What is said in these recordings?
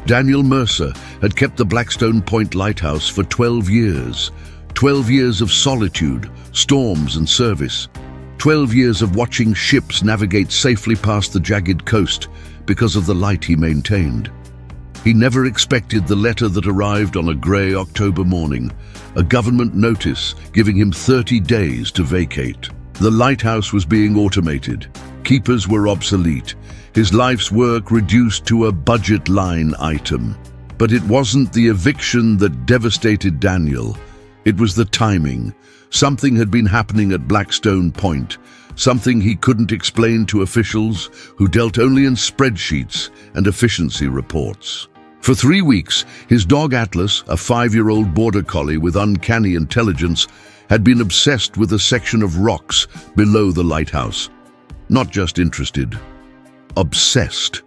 Daniel Mercer had kept the Blackstone Point Lighthouse for 12 years. 12 years of solitude, storms and service. 12 years of watching ships navigate safely past the jagged coast because of the light he maintained. He never expected the letter that arrived on a grey October morning, a government notice giving him 30 days to vacate. The lighthouse was being automated. Keepers were obsolete. His life's work reduced to a budget line item. But it wasn't the eviction that devastated Daniel. It was the timing. Something had been happening at Blackstone Point, something he couldn't explain to officials who dealt only in spreadsheets and efficiency reports. For 3 weeks, his dog Atlas, a 5-year-old border collie with uncanny intelligence, had been obsessed with a section of rocks below the lighthouse. Not just interested, obsessed.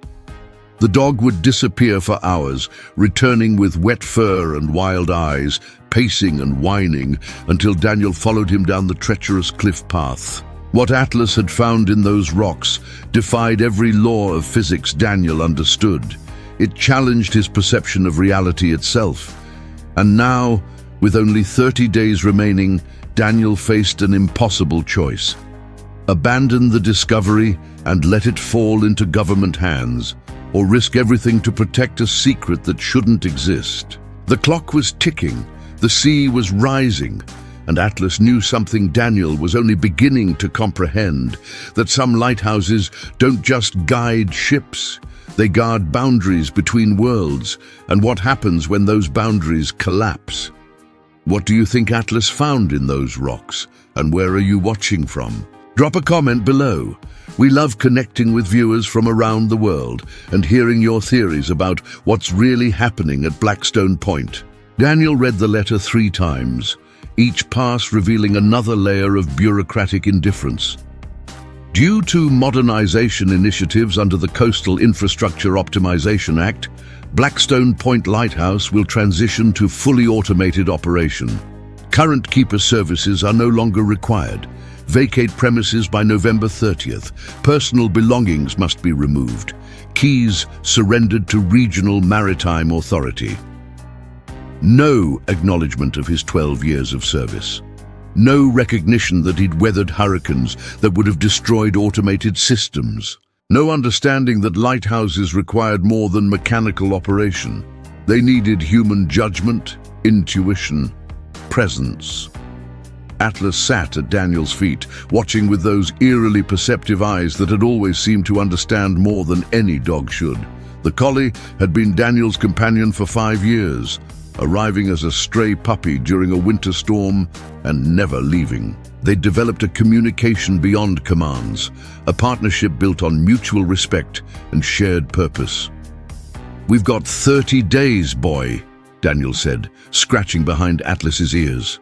The dog would disappear for hours, returning with wet fur and wild eyes, pacing and whining until Daniel followed him down the treacherous cliff path. What Atlas had found in those rocks defied every law of physics Daniel understood. It challenged his perception of reality itself. And now, with only 30 days remaining, Daniel faced an impossible choice. Abandon the discovery and let it fall into government hands, or risk everything to protect a secret that shouldn't exist. The clock was ticking, the sea was rising, and Atlas knew something Daniel was only beginning to comprehend, that some lighthouses don't just guide ships, they guard boundaries between worlds, and what happens when those boundaries collapse. What do you think Atlas found in those rocks, and where are you watching from? Drop a comment below. We love connecting with viewers from around the world and hearing your theories about what's really happening at Blackstone Point. Daniel read the letter 3 times, each pass revealing another layer of bureaucratic indifference. Due to modernization initiatives under the Coastal Infrastructure Optimization Act, Blackstone Point Lighthouse will transition to fully automated operation. Current keeper services are no longer required. Vacate premises by November 30th. Personal belongings must be removed. Keys surrendered to Regional Maritime Authority. No acknowledgement of his 12 years of service. No recognition that he'd weathered hurricanes that would have destroyed automated systems. No understanding that lighthouses required more than mechanical operation. They needed human judgment, intuition, presence. Atlas sat at Daniel's feet, watching with those eerily perceptive eyes that had always seemed to understand more than any dog should. The collie had been Daniel's companion for 5 years, arriving as a stray puppy during a winter storm and never leaving. They'd developed a communication beyond commands, a partnership built on mutual respect and shared purpose. "We've got 30 days, boy," Daniel said, scratching behind Atlas's ears.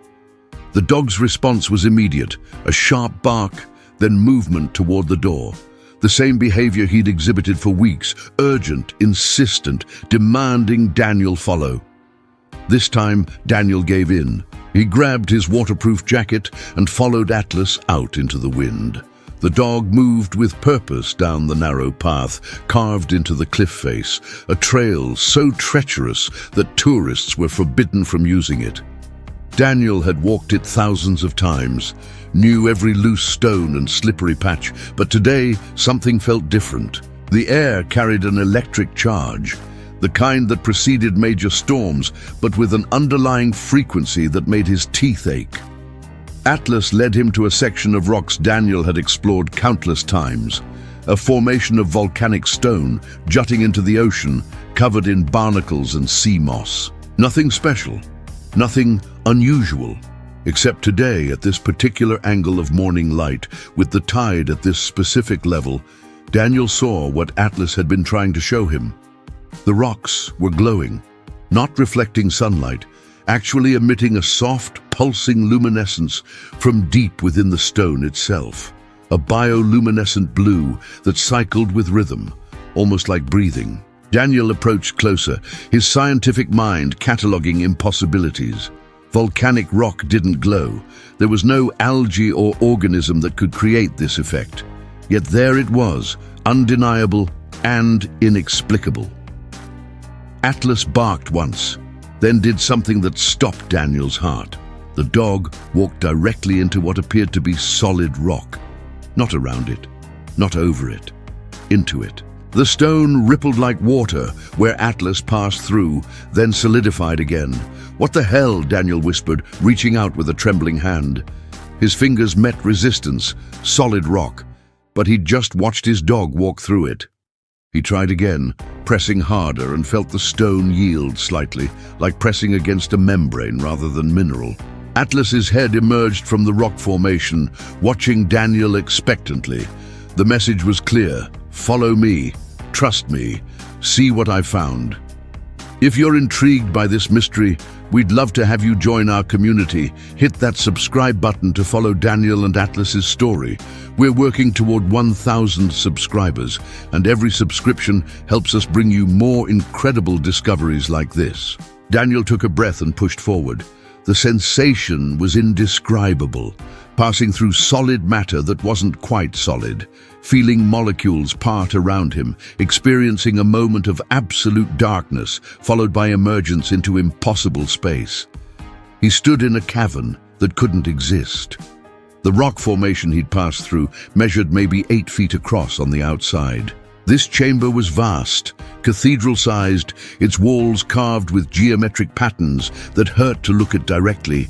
The dog's response was immediate, a sharp bark, then movement toward the door. The same behavior he'd exhibited for weeks, urgent, insistent, demanding Daniel follow. This time, Daniel gave in. He grabbed his waterproof jacket and followed Atlas out into the wind. The dog moved with purpose down the narrow path, carved into the cliff face, a trail so treacherous that tourists were forbidden from using it. Daniel had walked it thousands of times, knew every loose stone and slippery patch, but today something felt different. The air carried an electric charge, the kind that preceded major storms, but with an underlying frequency that made his teeth ache. Atlas led him to a section of rocks Daniel had explored countless times, a formation of volcanic stone jutting into the ocean, covered in barnacles and sea moss. Nothing special, nothing unusual, except today at this particular angle of morning light, with the tide at this specific level, Daniel saw what Atlas had been trying to show him. The rocks were glowing, not reflecting sunlight, actually emitting a soft, pulsing luminescence from deep within the stone itself. A bioluminescent blue that cycled with rhythm, almost like breathing. Daniel approached closer, his scientific mind cataloging impossibilities. Volcanic rock didn't glow. There was no algae or organism that could create this effect. Yet there it was, undeniable and inexplicable. Atlas barked once, then did something that stopped Daniel's heart. The dog walked directly into what appeared to be solid rock. Not around it, not over it, into it. The stone rippled like water where Atlas passed through, then solidified again. "What the hell?" Daniel whispered, reaching out with a trembling hand. His fingers met resistance, solid rock, but he'd just watched his dog walk through it. He tried again, pressing harder, and felt the stone yield slightly, like pressing against a membrane rather than mineral. Atlas's head emerged from the rock formation, watching Daniel expectantly. The message was clear: follow me, trust me, see what I found. If you're intrigued by this mystery, we'd love to have you join our community. Hit that subscribe button to follow Daniel and Atlas's story. We're working toward 1,000 subscribers, and every subscription helps us bring you more incredible discoveries like this. Daniel took a breath and pushed forward. The sensation was indescribable, passing through solid matter that wasn't quite solid, feeling molecules part around him, experiencing a moment of absolute darkness, followed by emergence into impossible space. He stood in a cavern that couldn't exist. The rock formation he'd passed through measured maybe 8 feet across on the outside. This chamber was vast, cathedral-sized, its walls carved with geometric patterns that hurt to look at directly,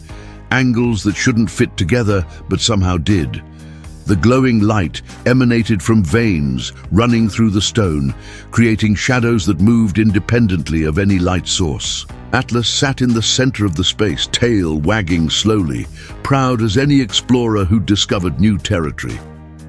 angles that shouldn't fit together but somehow did. The glowing light emanated from veins running through the stone, creating shadows that moved independently of any light source. Atlas sat in the center of the space, tail wagging slowly, proud as any explorer who'd discovered new territory.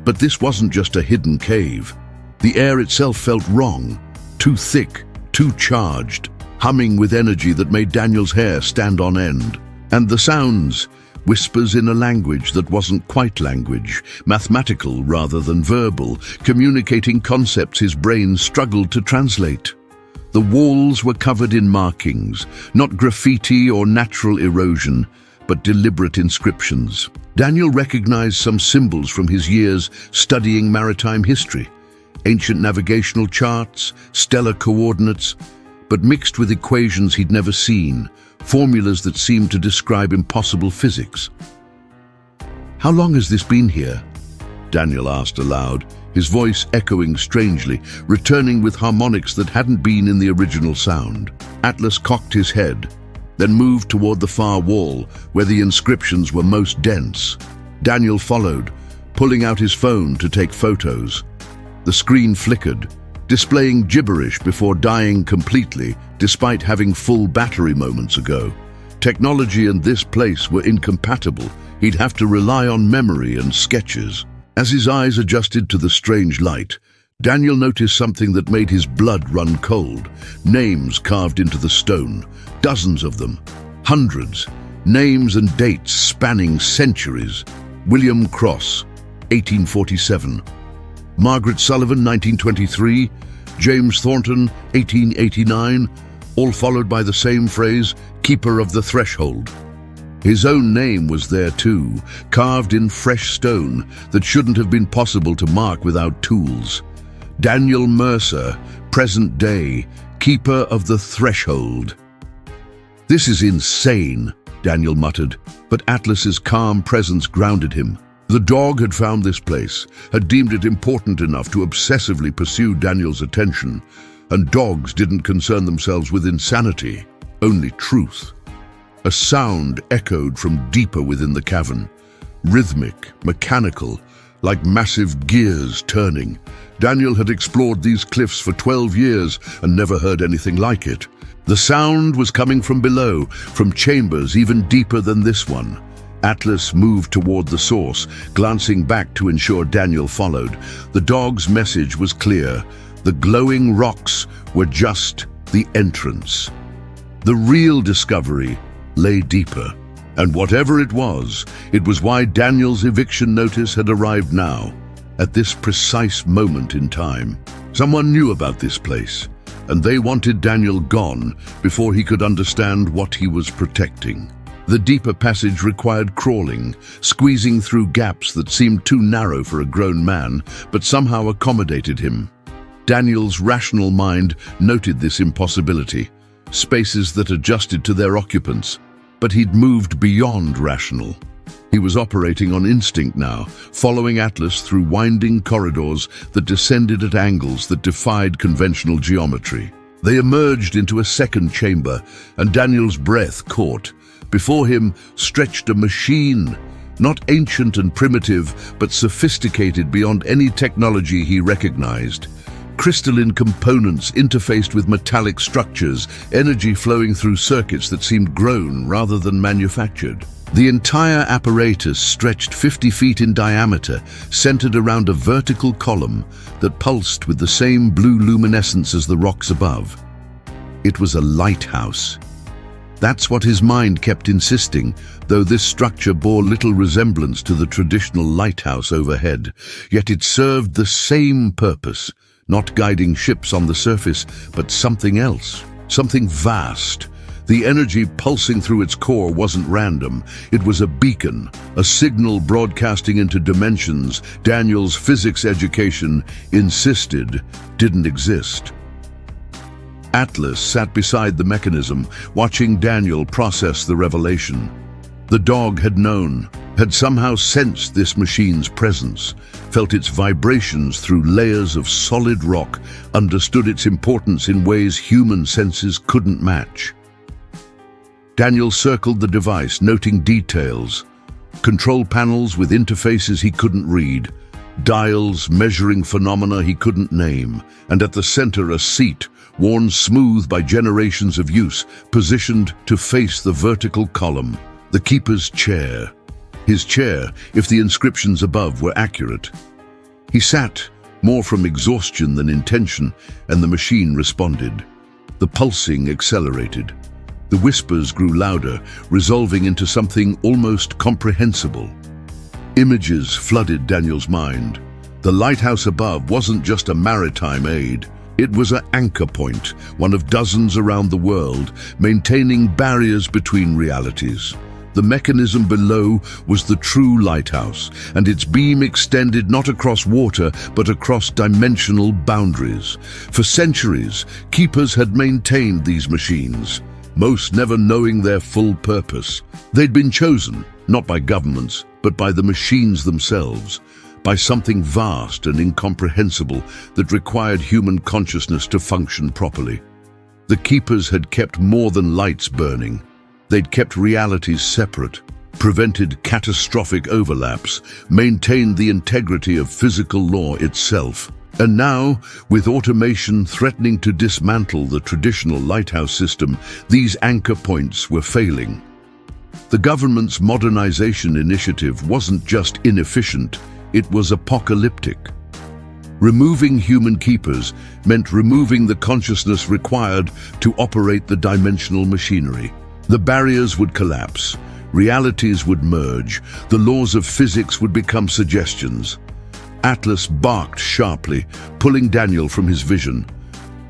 But this wasn't just a hidden cave. The air itself felt wrong, too thick, too charged, humming with energy that made Daniel's hair stand on end. And the sounds, whispers in a language that wasn't quite language, mathematical rather than verbal, communicating concepts his brain struggled to translate. The walls were covered in markings, not graffiti or natural erosion, but deliberate inscriptions. Daniel recognized some symbols from his years studying maritime history. Ancient navigational charts, stellar coordinates, but mixed with equations he'd never seen, formulas that seemed to describe impossible physics. "How long has this been here?" Daniel asked aloud, his voice echoing strangely, returning with harmonics that hadn't been in the original sound. Atlas cocked his head, then moved toward the far wall, where the inscriptions were most dense. Daniel followed, pulling out his phone to take photos. The screen flickered, displaying gibberish before dying completely, despite having full battery moments ago. Technology and this place were incompatible. He'd have to rely on memory and sketches. As his eyes adjusted to the strange light, Daniel noticed something that made his blood run cold. Names carved into the stone, dozens of them, hundreds, names and dates spanning centuries. William Cross, 1847. Margaret Sullivan, 1923, James Thornton, 1889, all followed by the same phrase, keeper of the threshold. His own name was there too, carved in fresh stone that shouldn't have been possible to mark without tools. Daniel Mercer, present day, keeper of the threshold. "This is insane," Daniel muttered, but Atlas's calm presence grounded him. The dog had found this place, had deemed it important enough to obsessively pursue Daniel's attention, and dogs didn't concern themselves with insanity, only truth. A sound echoed from deeper within the cavern, rhythmic, mechanical, like massive gears turning. Daniel had explored these cliffs for 12 years and never heard anything like it. The sound was coming from below, from chambers even deeper than this one. Atlas moved toward the source, glancing back to ensure Daniel followed. The dog's message was clear. The glowing rocks were just the entrance. The real discovery lay deeper, and whatever it was why Daniel's eviction notice had arrived now, at this precise moment in time. Someone knew about this place, and they wanted Daniel gone before he could understand what he was protecting. The deeper passage required crawling, squeezing through gaps that seemed too narrow for a grown man, but somehow accommodated him. Daniel's rational mind noted this impossibility, spaces that adjusted to their occupants, but he'd moved beyond rational. He was operating on instinct now, following Atlas through winding corridors that descended at angles that defied conventional geometry. They emerged into a second chamber, and Daniel's breath caught. Before him stretched a machine, not ancient and primitive, but sophisticated beyond any technology he recognized. Crystalline components interfaced with metallic structures, energy flowing through circuits that seemed grown rather than manufactured. The entire apparatus stretched 50 feet in diameter, centered around a vertical column that pulsed with the same blue luminescence as the rocks above. It was a lighthouse. That's what his mind kept insisting, though this structure bore little resemblance to the traditional lighthouse overhead. Yet it served the same purpose, not guiding ships on the surface, but something else, something vast. The energy pulsing through its core wasn't random. It was a beacon, a signal broadcasting into dimensions Daniel's physics education insisted didn't exist. Atlas sat beside the mechanism, watching Daniel process the revelation. The dog had known, had somehow sensed this machine's presence, felt its vibrations through layers of solid rock, understood its importance in ways human senses couldn't match. Daniel circled the device, noting details. Control panels with interfaces he couldn't read, dials measuring phenomena he couldn't name, and at the center a seat, worn smooth by generations of use, positioned to face the vertical column. The keeper's chair. His chair, if the inscriptions above were accurate. He sat, more from exhaustion than intention, and the machine responded. The pulsing accelerated. The whispers grew louder, resolving into something almost comprehensible. Images flooded Daniel's mind. The lighthouse above wasn't just a maritime aid. It was an anchor point, one of dozens around the world, maintaining barriers between realities. The mechanism below was the true lighthouse, and its beam extended not across water, but across dimensional boundaries. For centuries, keepers had maintained these machines, most never knowing their full purpose. They'd been chosen, not by governments, but by the machines themselves, by something vast and incomprehensible that required human consciousness to function properly. The keepers had kept more than lights burning. They'd kept realities separate, prevented catastrophic overlaps, maintained the integrity of physical law itself. And now, with automation threatening to dismantle the traditional lighthouse system, these anchor points were failing. The government's modernization initiative wasn't just inefficient, it was apocalyptic. Removing human keepers meant removing the consciousness required to operate the dimensional machinery. The barriers would collapse, realities would merge, the laws of physics would become suggestions. Atlas barked sharply, pulling Daniel from his vision.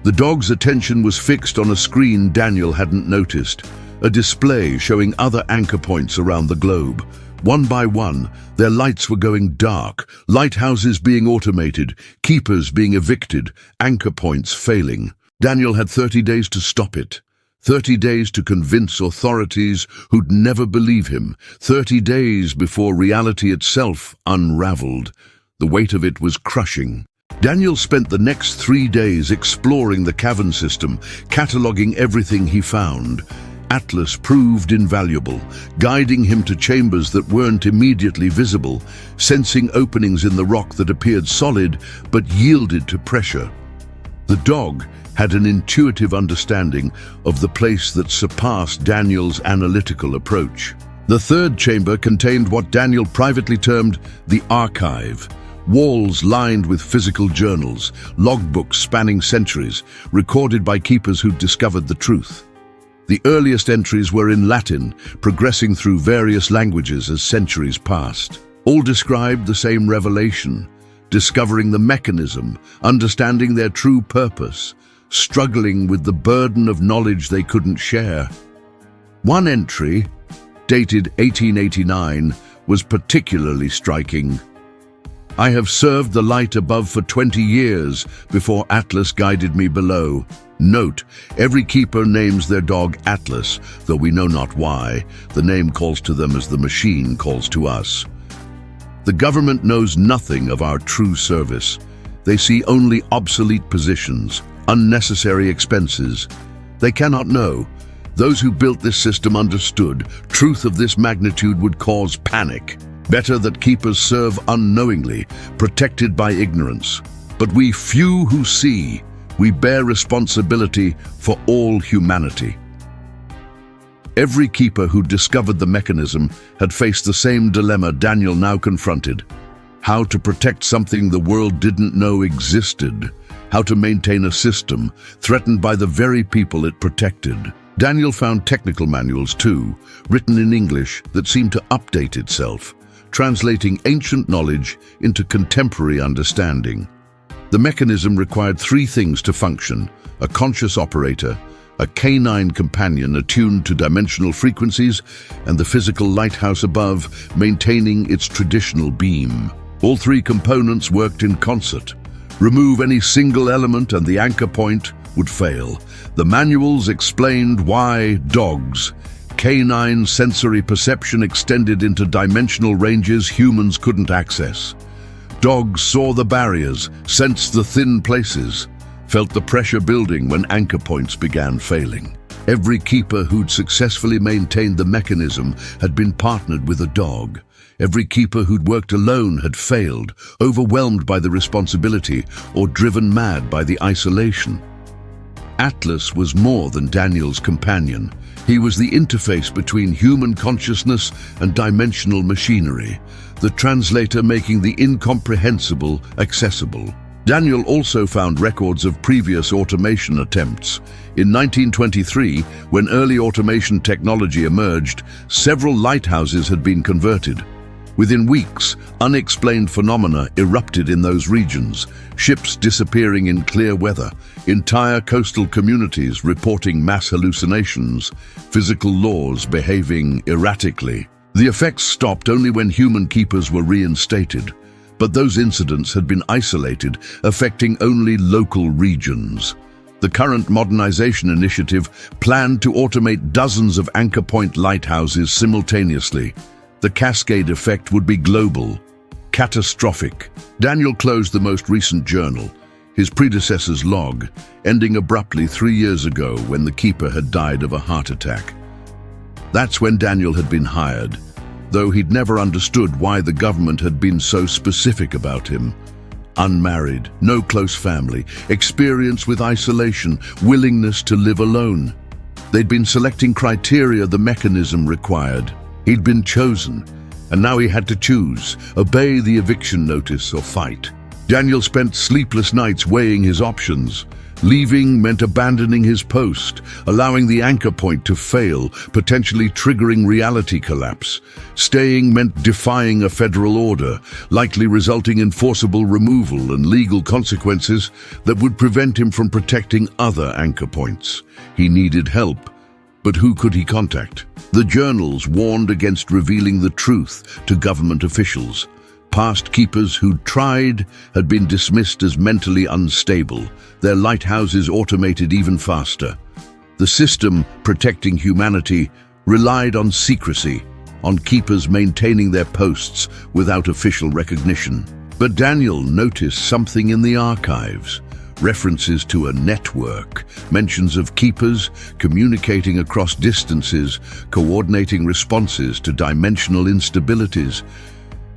The dog's attention was fixed on a screen Daniel hadn't noticed, a display showing other anchor points around the globe. One by one, their lights were going dark, lighthouses being automated, keepers being evicted, anchor points failing. Daniel had 30 days to stop it. 30 days to convince authorities who'd never believe him. 30 days before reality itself unraveled. The weight of it was crushing. Daniel spent the next 3 days exploring the cavern system, cataloging everything he found. Atlas proved invaluable, guiding him to chambers that weren't immediately visible, sensing openings in the rock that appeared solid but yielded to pressure. The dog had an intuitive understanding of the place that surpassed Daniel's analytical approach. The third chamber contained what Daniel privately termed the archive. Walls lined with physical journals, logbooks spanning centuries, recorded by keepers who'd discovered the truth. The earliest entries were in Latin, progressing through various languages as centuries passed. All described the same revelation, discovering the mechanism, understanding their true purpose, struggling with the burden of knowledge they couldn't share. One entry, dated 1889, was particularly striking. I have served the light above for 20 years before Atlas guided me below. Note, every keeper names their dog Atlas, though we know not why. The name calls to them as the machine calls to us. The government knows nothing of our true service. They see only obsolete positions, unnecessary expenses. They cannot know. Those who built this system understood truth of this magnitude would cause panic. Better that keepers serve unknowingly, protected by ignorance. But we few who see, we bear responsibility for all humanity. Every keeper who discovered the mechanism had faced the same dilemma Daniel now confronted. How to protect something the world didn't know existed. How to maintain a system threatened by the very people it protected. Daniel found technical manuals too, written in English that seemed to update itself, translating ancient knowledge into contemporary understanding. The mechanism required three things to function: a conscious operator, a canine companion attuned to dimensional frequencies, and the physical lighthouse above, maintaining its traditional beam. All three components worked in concert. Remove any single element and the anchor point would fail. The manuals explained why dogs, canine sensory perception extended into dimensional ranges humans couldn't access. Dogs saw the barriers, sensed the thin places, felt the pressure building when anchor points began failing. Every keeper who'd successfully maintained the mechanism had been partnered with a dog. Every keeper who'd worked alone had failed, overwhelmed by the responsibility or driven mad by the isolation. Atlas was more than Daniel's companion. He was the interface between human consciousness and dimensional machinery, the translator making the incomprehensible accessible. Daniel also found records of previous automation attempts. In 1923, when early automation technology emerged, several lighthouses had been converted. Within weeks, unexplained phenomena erupted in those regions, ships disappearing in clear weather, entire coastal communities reporting mass hallucinations, physical laws behaving erratically. The effects stopped only when human keepers were reinstated, but those incidents had been isolated, affecting only local regions. The current modernization initiative planned to automate dozens of anchor point lighthouses simultaneously. The cascade effect would be global, catastrophic. Daniel closed the most recent journal, his predecessor's log, ending abruptly 3 years ago when the keeper had died of a heart attack. That's when Daniel had been hired, though he'd never understood why the government had been so specific about him. Unmarried, no close family, experience with isolation, willingness to live alone. They'd been selecting criteria the mechanism required. He'd been chosen, and now he had to choose, obey the eviction notice or fight. Daniel spent sleepless nights weighing his options. Leaving meant abandoning his post, allowing the anchor point to fail, potentially triggering reality collapse. Staying meant defying a federal order, likely resulting in forcible removal and legal consequences that would prevent him from protecting other anchor points. He needed help, but who could he contact? The journals warned against revealing the truth to government officials. Past keepers who'd tried had been dismissed as mentally unstable, their lighthouses automated even faster. The system protecting humanity relied on secrecy, on keepers maintaining their posts without official recognition. But Daniel noticed something in the archives. References to a network, mentions of keepers communicating across distances, coordinating responses to dimensional instabilities.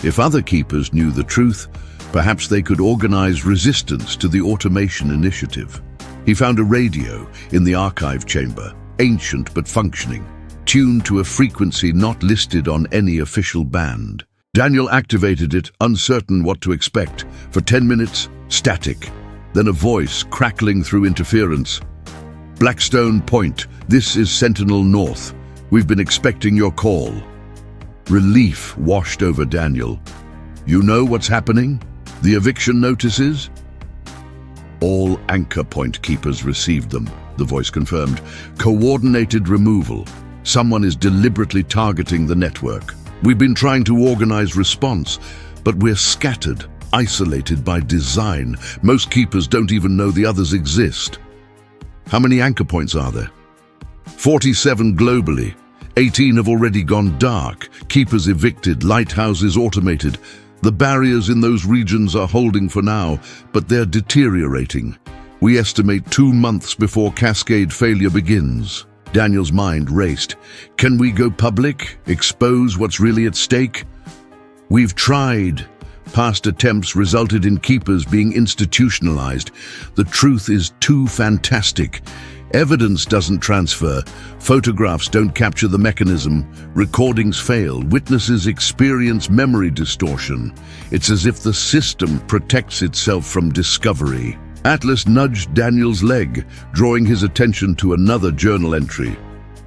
If other keepers knew the truth, perhaps they could organize resistance to the automation initiative. He found a radio in the archive chamber, ancient but functioning, tuned to a frequency not listed on any official band. Daniel activated it, uncertain what to expect. For 10 minutes, static. Then a voice crackling through interference. "Blackstone Point, this is Sentinel North. We've been expecting your call." Relief washed over Daniel. "You know what's happening? The eviction notices?" "All anchor point keepers received them," the voice confirmed. "Coordinated removal. Someone is deliberately targeting the network. We've been trying to organize response, but we're scattered. isolated by design. Most keepers don't even know the others exist. How many anchor points are there? 47 globally. 18 have already gone dark. Keepers evicted, lighthouses automated. The barriers in those regions are holding for now, but they're deteriorating. We estimate 2 months before cascade failure begins. Daniel's mind raced. Can we go public? Expose what's really at stake? We've tried. Past attempts resulted in keepers being institutionalized. The truth is too fantastic. Evidence doesn't transfer. Photographs don't capture the mechanism. Recordings fail. Witnesses experience memory distortion. It's as if the system protects itself from discovery. Atlas nudged Daniel's leg, drawing his attention to another journal entry.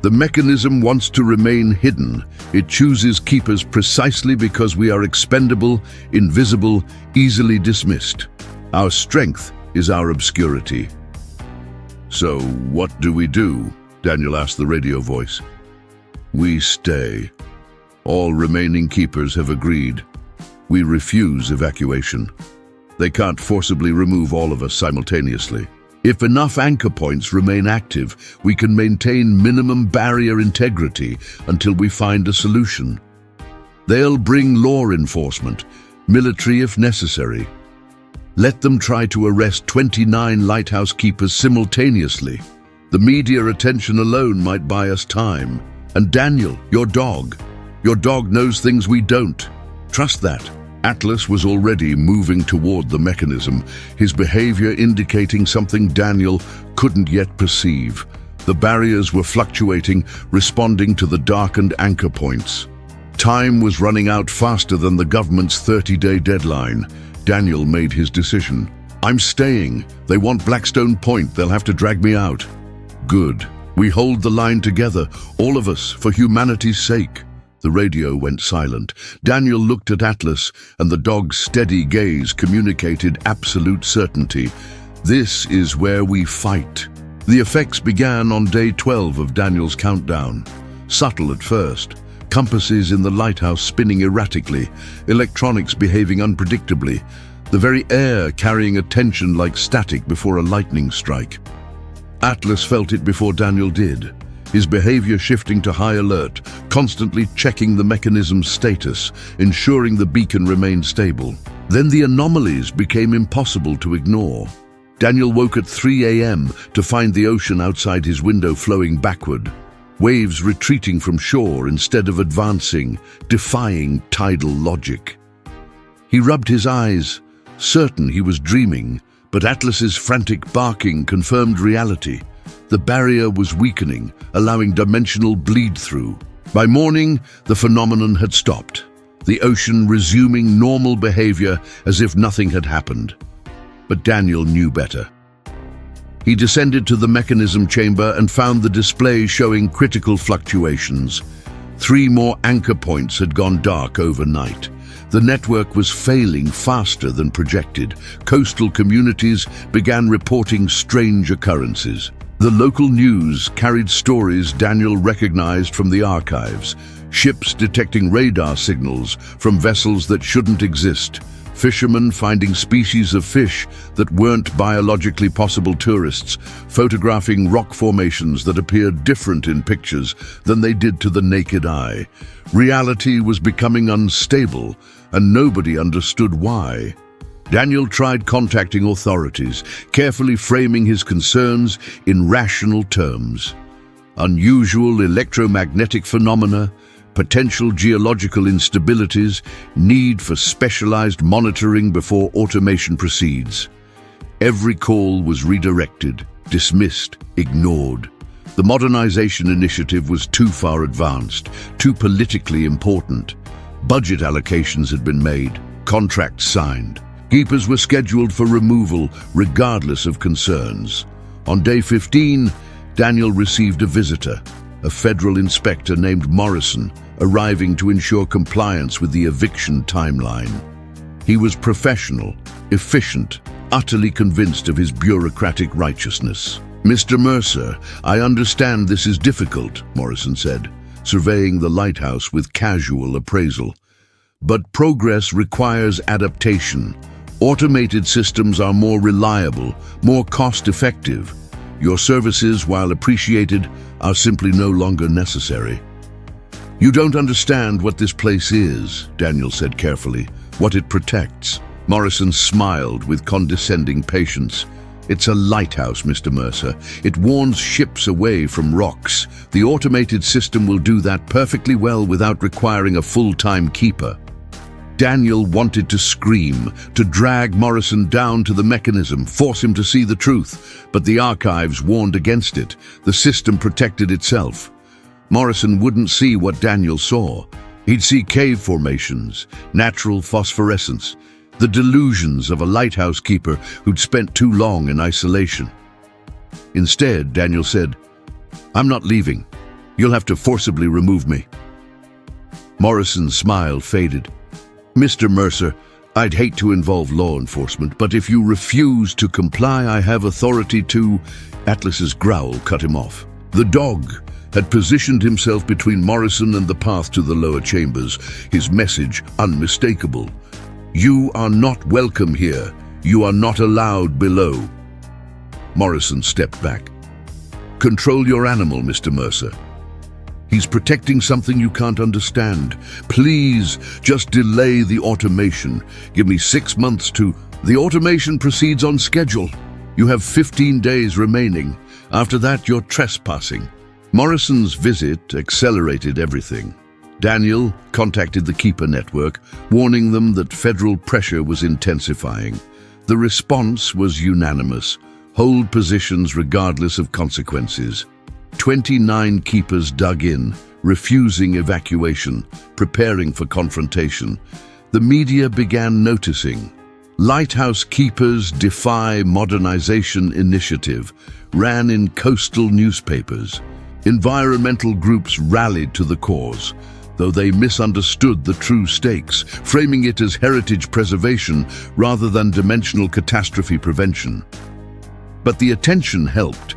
The mechanism wants to remain hidden. It chooses keepers precisely because we are expendable, invisible, easily dismissed. Our strength is our obscurity. So, what do we do? Daniel asked the radio voice. We stay. All remaining keepers have agreed. We refuse evacuation. They can't forcibly remove all of us simultaneously. If enough anchor points remain active, we can maintain minimum barrier integrity until we find a solution. They'll bring law enforcement, military if necessary. Let them try to arrest 29 lighthouse keepers simultaneously. The media attention alone might buy us time. And Daniel, your dog knows things we don't. Trust that. Atlas was already moving toward the mechanism, his behavior indicating something Daniel couldn't yet perceive. The barriers were fluctuating, responding to the darkened anchor points. Time was running out faster than the government's 30-day deadline. Daniel made his decision. I'm staying. They want Blackstone Point. They'll have to drag me out. Good. We hold the line together, all of us, for humanity's sake. The radio went silent. Daniel looked at Atlas, and the dog's steady gaze communicated absolute certainty. This is where we fight. The effects began on day 12 of Daniel's countdown. Subtle at first. Compasses in the lighthouse spinning erratically, electronics behaving unpredictably, the very air carrying a tension like static before a lightning strike. Atlas felt it before Daniel did, his behavior shifting to high alert, constantly checking the mechanism's status, ensuring the beacon remained stable. Then the anomalies became impossible to ignore. Daniel woke at 3 a.m. to find the ocean outside his window flowing backward. Waves retreating from shore instead of advancing, defying tidal logic. He rubbed his eyes, certain he was dreaming, but Atlas's frantic barking confirmed reality. The barrier was weakening, allowing dimensional bleed-through. By morning, the phenomenon had stopped, the ocean resuming normal behavior as if nothing had happened. But Daniel knew better. He descended to the mechanism chamber and found the display showing critical fluctuations. 3 more anchor points had gone dark overnight. The network was failing faster than projected. Coastal communities began reporting strange occurrences. The local news carried stories Daniel recognized from the archives. Ships detecting radar signals from vessels that shouldn't exist. Fishermen finding species of fish that weren't biologically possible tourists, photographing rock formations that appeared different in pictures than they did to the naked eye. Reality was becoming unstable, and nobody understood why. Daniel tried contacting authorities, carefully framing his concerns in rational terms. Unusual electromagnetic phenomena, potential geological instabilities, need for specialized monitoring before automation proceeds. Every call was redirected, dismissed, ignored. The modernization initiative was too far advanced, too politically important. Budget allocations had been made, contracts signed. Keepers were scheduled for removal regardless of concerns. On day 15, Daniel received a visitor, a federal inspector named Morrison, arriving to ensure compliance with the eviction timeline. He was professional, efficient, utterly convinced of his bureaucratic righteousness. "Mr. Mercer, I understand this is difficult," Morrison said, surveying the lighthouse with casual appraisal. "But progress requires adaptation. Automated systems are more reliable, more cost-effective. Your services, while appreciated, are simply no longer necessary. You don't understand what this place is, Daniel said carefully, what it protects. Morrison smiled with condescending patience. It's a lighthouse, Mr. Mercer. It warns ships away from rocks. The automated system will do that perfectly well without requiring a full-time keeper. Daniel wanted to scream, to drag Morrison down to the mechanism, force him to see the truth, but the archives warned against it. The system protected itself. Morrison wouldn't see what Daniel saw. He'd see cave formations, natural phosphorescence, the delusions of a lighthouse keeper who'd spent too long in isolation. Instead, Daniel said, "I'm not leaving. You'll have to forcibly remove me." Morrison's smile faded. "Mr. Mercer, I'd hate to involve law enforcement, but if you refuse to comply, I have authority to—" Atlas's growl cut him off. The dog had positioned himself between Morrison and the path to the lower chambers, his message unmistakable. "You are not welcome here. You are not allowed below." Morrison stepped back. "Control your animal, Mr. Mercer. He's protecting something you can't understand. Please, just delay the automation. Give me 6 months to—" "The automation proceeds on schedule. You have 15 days remaining. After that, you're trespassing." Morrison's visit accelerated everything. Daniel contacted the Keeper Network, warning them that federal pressure was intensifying. The response was unanimous. Hold positions regardless of consequences. 29 keepers dug in, refusing evacuation, preparing for confrontation. The media began noticing. Lighthouse Keepers Defy Modernization Initiative ran in coastal newspapers. Environmental groups rallied to the cause, though they misunderstood the true stakes, framing it as heritage preservation rather than dimensional catastrophe prevention. But the attention helped.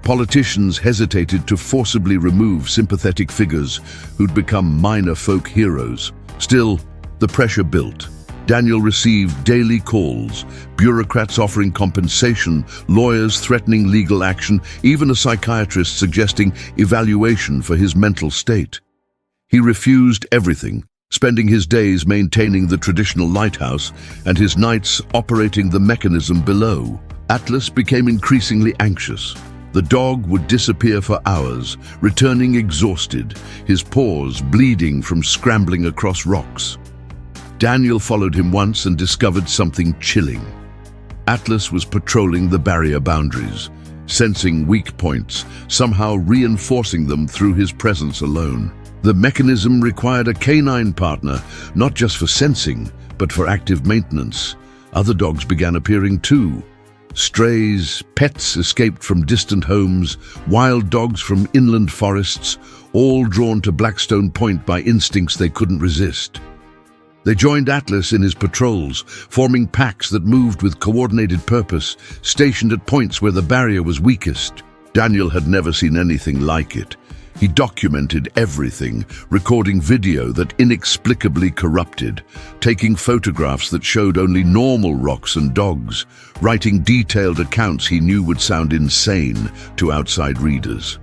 Politicians hesitated to forcibly remove sympathetic figures who'd become minor folk heroes. Still, the pressure built. Daniel received daily calls, bureaucrats offering compensation, lawyers threatening legal action, even a psychiatrist suggesting evaluation for his mental state. He refused everything, spending his days maintaining the traditional lighthouse and his nights operating the mechanism below. Atlas became increasingly anxious. The dog would disappear for hours, returning exhausted, his paws bleeding from scrambling across rocks. Daniel followed him once and discovered something chilling. Atlas was patrolling the barrier boundaries, sensing weak points, somehow reinforcing them through his presence alone. The mechanism required a canine partner, not just for sensing, but for active maintenance. Other dogs began appearing too. Strays, pets escaped from distant homes, wild dogs from inland forests, all drawn to Blackstone Point by instincts they couldn't resist. They joined Atlas in his patrols, forming packs that moved with coordinated purpose, stationed at points where the barrier was weakest. Daniel had never seen anything like it. He documented everything, recording video that inexplicably corrupted, taking photographs that showed only normal rocks and dogs, writing detailed accounts he knew would sound insane to outside readers.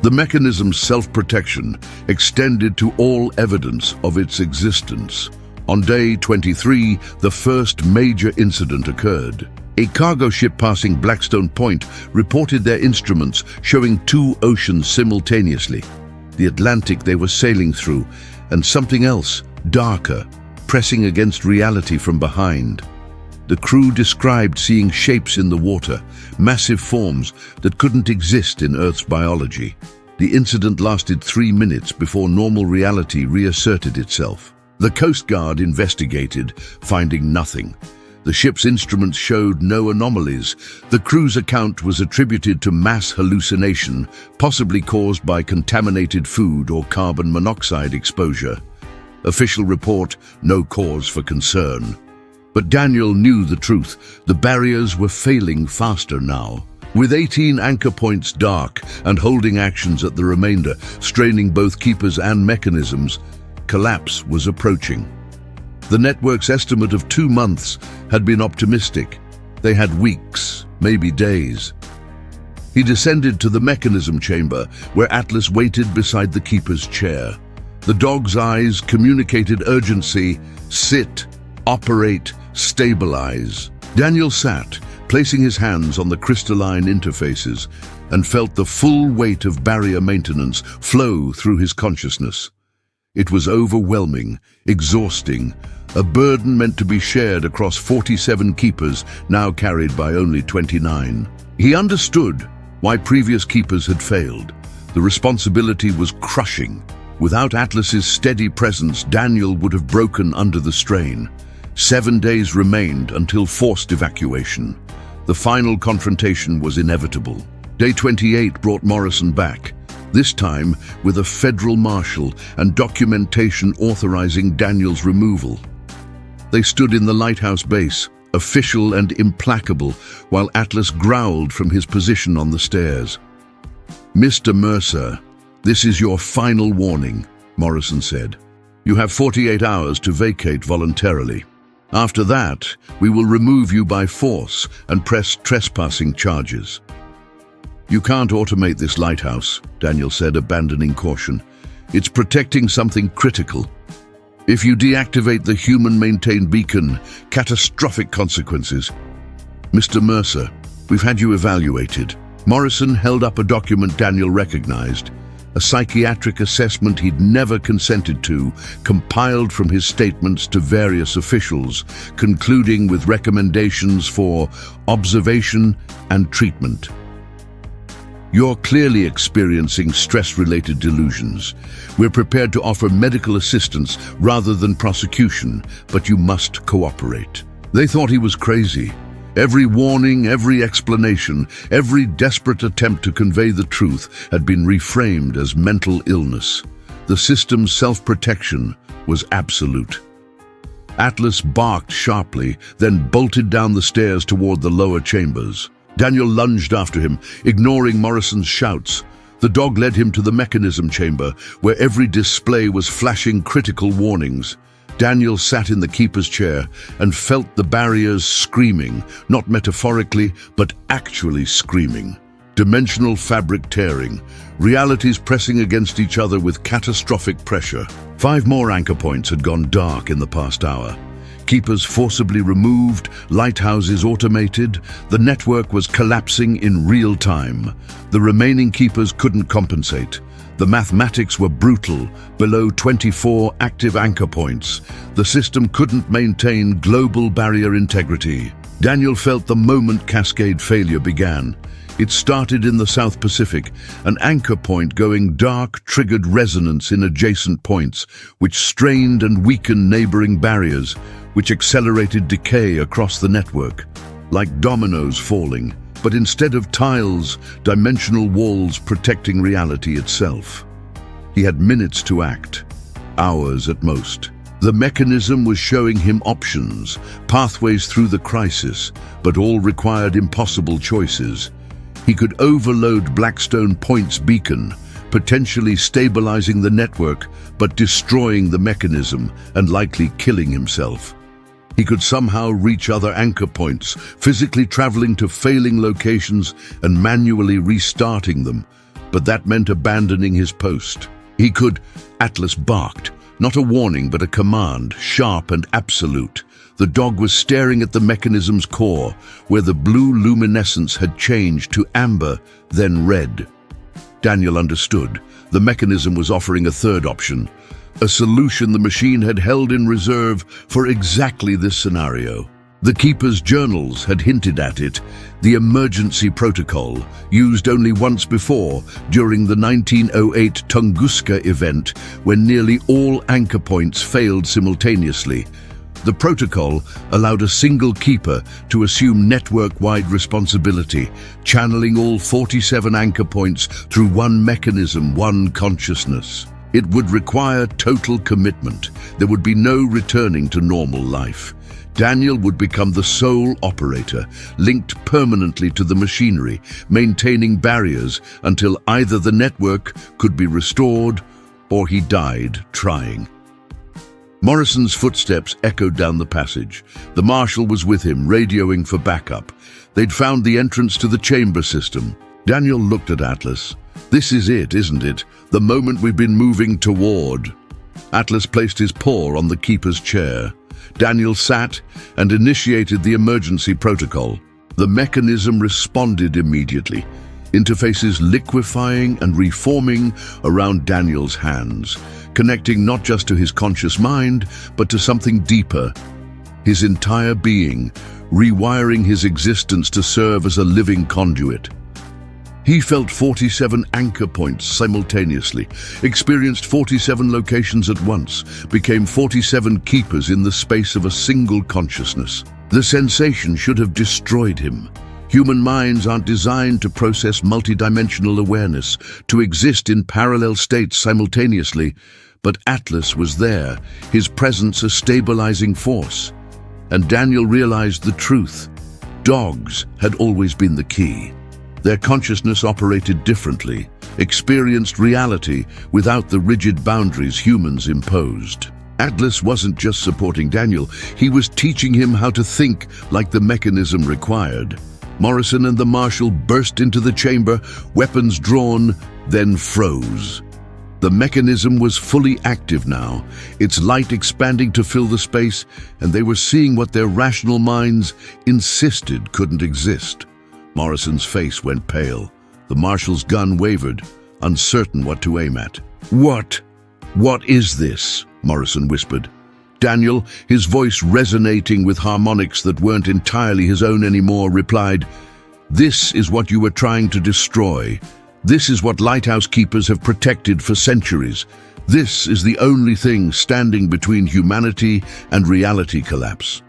The mechanism's self-protection extended to all evidence of its existence. On day 23, the first major incident occurred. A cargo ship passing Blackstone Point reported their instruments showing 2 oceans simultaneously. The Atlantic they were sailing through, and something else, darker, pressing against reality from behind. The crew described seeing shapes in the water, massive forms that couldn't exist in Earth's biology. The incident lasted 3 minutes before normal reality reasserted itself. The Coast Guard investigated, finding nothing. The ship's instruments showed no anomalies. The crew's account was attributed to mass hallucination, possibly caused by contaminated food or carbon monoxide exposure. Official report, no cause for concern. But Daniel knew the truth. The barriers were failing faster now. With 18 anchor points dark and holding actions at the remainder, straining both keepers and mechanisms, collapse was approaching. The network's estimate of 2 months had been optimistic. They had weeks, maybe days. He descended to the mechanism chamber, where Atlas waited beside the keeper's chair. The dog's eyes communicated urgency: sit, operate, stabilize. Daniel sat, placing his hands on the crystalline interfaces, and felt the full weight of barrier maintenance flow through his consciousness. It was overwhelming, exhausting, a burden meant to be shared across 47 keepers, now carried by only 29. He understood why previous keepers had failed. The responsibility was crushing. Without Atlas's steady presence, Daniel would have broken under the strain. 7 days remained until forced evacuation. The final confrontation was inevitable. Day 28 brought Morrison back, this time with a federal marshal and documentation authorizing Daniel's removal. They stood in the Lighthouse base, official and implacable, while Atlas growled from his position on the stairs. "Mr. Mercer, this is your final warning," Morrison said. "You have 48 hours to vacate voluntarily. After that, we will remove you by force and press trespassing charges." "You can't automate this lighthouse," Daniel said, abandoning caution. "It's protecting something critical. If you deactivate the human-maintained beacon, catastrophic consequences." "Mr. Mercer, we've had you evaluated." Morrison held up a document Daniel recognized, a psychiatric assessment he'd never consented to, compiled from his statements to various officials, concluding with recommendations for observation and treatment. "You're clearly experiencing stress-related delusions. We're prepared to offer medical assistance rather than prosecution, but you must cooperate." They thought he was crazy. Every warning, every explanation, every desperate attempt to convey the truth had been reframed as mental illness. The system's self-protection was absolute. Atlas barked sharply, then bolted down the stairs toward the lower chambers. Daniel lunged after him, ignoring Morrison's shouts. The dog led him to the mechanism chamber, where every display was flashing critical warnings. Daniel sat in the keeper's chair and felt the barriers screaming, not metaphorically, but actually screaming. Dimensional fabric tearing, realities pressing against each other with catastrophic pressure. 5 more anchor points had gone dark in the past hour. Keepers forcibly removed, lighthouses automated, the network was collapsing in real time. The remaining keepers couldn't compensate. The mathematics were brutal. Below 24 active anchor points, the system couldn't maintain global barrier integrity. Daniel felt the moment cascade failure began. It started in the South Pacific. An anchor point going dark triggered resonance in adjacent points, which strained and weakened neighboring barriers, which accelerated decay across the network, like dominoes falling, but instead of tiles, dimensional walls protecting reality itself. He had minutes to act, hours at most. The mechanism was showing him options, pathways through the crisis, but all required impossible choices. He could overload Blackstone Point's beacon, potentially stabilizing the network, but destroying the mechanism and likely killing himself. He could somehow reach other anchor points, physically traveling to failing locations and manually restarting them, but that meant abandoning his post. He could— Atlas barked, not a warning but a command, sharp and absolute. The dog was staring at the mechanism's core, where the blue luminescence had changed to amber, then red. Daniel understood. The mechanism was offering a third option, a solution the machine had held in reserve for exactly this scenario. The Keeper's journals had hinted at it, the emergency protocol, used only once before during the 1908 Tunguska event when nearly all anchor points failed simultaneously. The protocol allowed a single keeper to assume network-wide responsibility, channeling all 47 anchor points through one mechanism, one consciousness. It would require total commitment. There would be no returning to normal life. Daniel would become the sole operator, linked permanently to the machinery, maintaining barriers until either the network could be restored or he died trying. Morrison's footsteps echoed down the passage. The marshal was with him, radioing for backup. They'd found the entrance to the chamber system. Daniel looked at Atlas. "This is it, isn't it? The moment we've been moving toward." Atlas placed his paw on the keeper's chair. Daniel sat and initiated the emergency protocol. The mechanism responded immediately, interfaces liquefying and reforming around Daniel's hands, connecting not just to his conscious mind, but to something deeper, his entire being, rewiring his existence to serve as a living conduit. He felt 47 anchor points simultaneously, experienced 47 locations at once, became 47 keepers in the space of a single consciousness. The sensation should have destroyed him. Human minds aren't designed to process multidimensional awareness, to exist in parallel states simultaneously. But Atlas was there, his presence a stabilizing force. And Daniel realized the truth. Dogs had always been the key. Their consciousness operated differently, experienced reality without the rigid boundaries humans imposed. Atlas wasn't just supporting Daniel, he was teaching him how to think like the mechanism required. Morrison and the marshal burst into the chamber, weapons drawn, then froze. The mechanism was fully active now, its light expanding to fill the space, and they were seeing what their rational minds insisted couldn't exist. Morrison's face went pale. The marshal's gun wavered, uncertain what to aim at. What is this?" Morrison whispered. Daniel, his voice resonating with harmonics that weren't entirely his own anymore, replied, "This is what you were trying to destroy. This is what lighthouse keepers have protected for centuries. This is the only thing standing between humanity and reality collapse."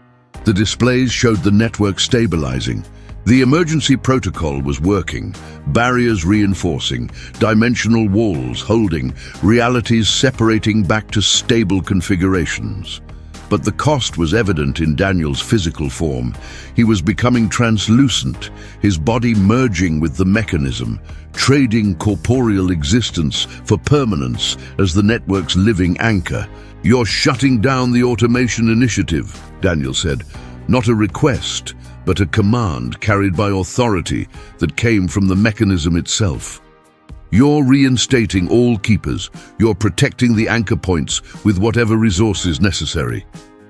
The displays showed the network stabilizing. The emergency protocol was working, barriers reinforcing, dimensional walls holding, realities separating back to stable configurations. But the cost was evident in Daniel's physical form. He was becoming translucent, his body merging with the mechanism, trading corporeal existence for permanence as the network's living anchor. "You're shutting down the automation initiative," Daniel said. "Not a request, but a command carried by authority that came from the mechanism itself. You're reinstating all keepers, you're protecting the anchor points with whatever resources necessary.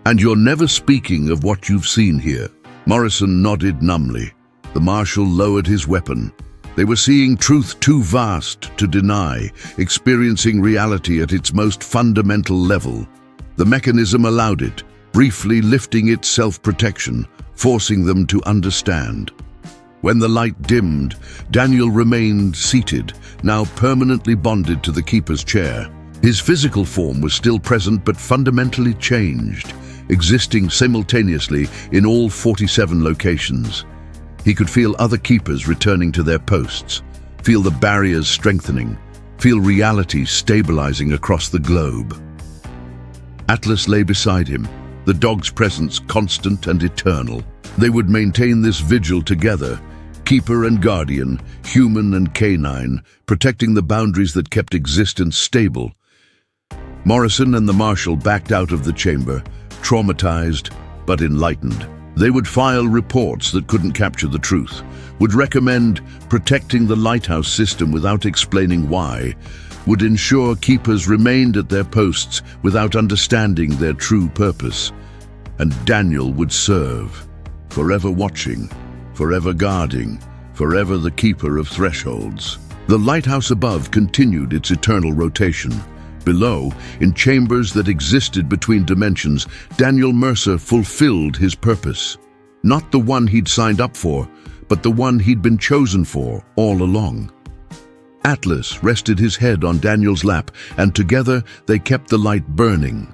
And you're never speaking of what you've seen here." Morrison nodded numbly. The marshal lowered his weapon. They were seeing truth too vast to deny, experiencing reality at its most fundamental level. The mechanism allowed it, briefly lifting its self-protection, forcing them to understand. When the light dimmed, Daniel remained seated, now permanently bonded to the keeper's chair. His physical form was still present but fundamentally changed, existing simultaneously in all 47 locations. He could feel other keepers returning to their posts, feel the barriers strengthening, feel reality stabilizing across the globe. Atlas lay beside him, the dog's presence constant and eternal. They would maintain this vigil together, keeper and guardian, human and canine, protecting the boundaries that kept existence stable. Morrison and the marshal backed out of the chamber, traumatized but enlightened. They would file reports that couldn't capture the truth, would recommend protecting the lighthouse system without explaining why, would ensure keepers remained at their posts without understanding their true purpose. And Daniel would serve, forever watching, forever guarding, forever the keeper of thresholds. The lighthouse above continued its eternal rotation. Below, in chambers that existed between dimensions, Daniel Mercer fulfilled his purpose. Not the one he'd signed up for, but the one he'd been chosen for all along. Atlas rested his head on Daniel's lap, and together they kept the light burning,